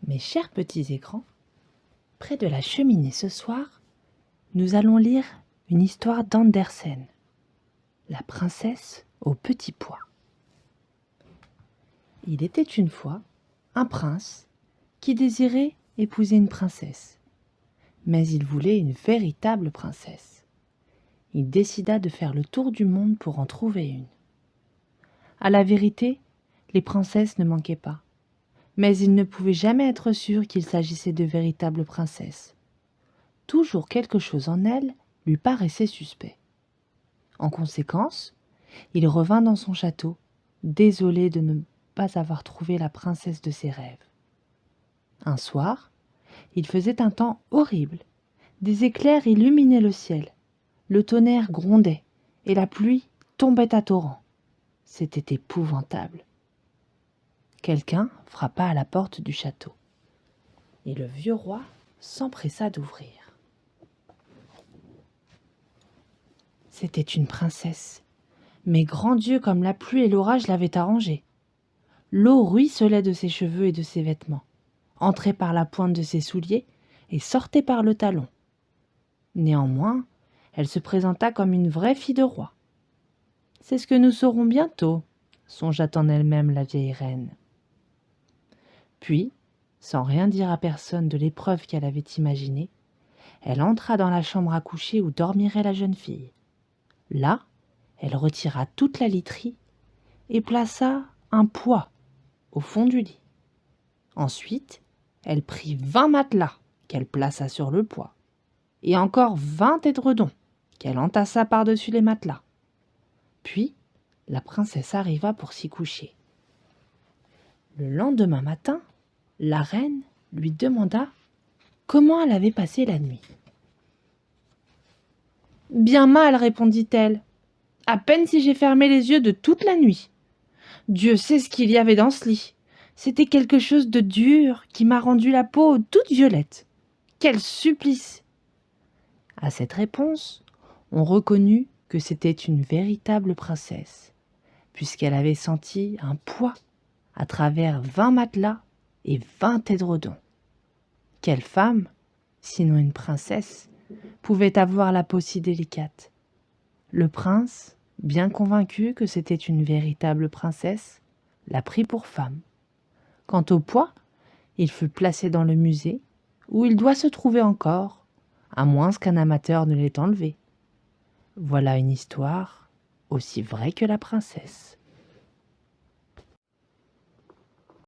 Mes chers petits écrans, près de la cheminée ce soir, nous allons lire une histoire d'Andersen, la princesse au petit pois. Il était une fois un prince qui désirait épouser une princesse, mais il voulait une véritable princesse. Il décida de faire le tour du monde pour en trouver une. À la vérité, les princesses ne manquaient pas, mais il ne pouvait jamais être sûr qu'il s'agissait de véritables princesses. Toujours quelque chose en elles lui paraissait suspect. En conséquence, il revint dans son château, désolé de ne pas avoir trouvé la princesse de ses rêves. Un soir, il faisait un temps horrible. Des éclairs illuminaient le ciel, le tonnerre grondait et la pluie tombait à torrents. C'était épouvantable. Quelqu'un frappa à la porte du château, et le vieux roi s'empressa d'ouvrir. C'était une princesse, mais grand Dieu comme la pluie et l'orage l'avaient arrangée. L'eau ruisselait de ses cheveux et de ses vêtements, entrait par la pointe de ses souliers et sortait par le talon. Néanmoins, elle se présenta comme une vraie fille de roi. C'est ce que nous saurons bientôt, songea en elle-même la vieille reine. Puis, sans rien dire à personne de l'épreuve qu'elle avait imaginée, elle entra dans la chambre à coucher où dormirait la jeune fille. Là, elle retira toute la literie et plaça un poids au fond du lit. Ensuite, elle prit 20 matelas qu'elle plaça sur le poids, et encore 20 édredons qu'elle entassa par-dessus les matelas. Puis, la princesse arriva pour s'y coucher. Le lendemain matin, la reine lui demanda comment elle avait passé la nuit. « Bien mal, répondit-elle. À peine si j'ai fermé les yeux de toute la nuit. Dieu sait ce qu'il y avait dans ce lit. C'était quelque chose de dur qui m'a rendu la peau toute violette. Quel supplice !» À cette réponse, on reconnut que c'était une véritable princesse, puisqu'elle avait senti un poids à travers 20 matelas et 20 édredons. Quelle femme, sinon une princesse, pouvait avoir la peau si délicate? Le prince, bien convaincu que c'était une véritable princesse, la prit pour femme. Quant au poids, il fut placé dans le musée, où il doit se trouver encore, à moins qu'un amateur ne l'ait enlevé. Voilà une histoire aussi vraie que la princesse.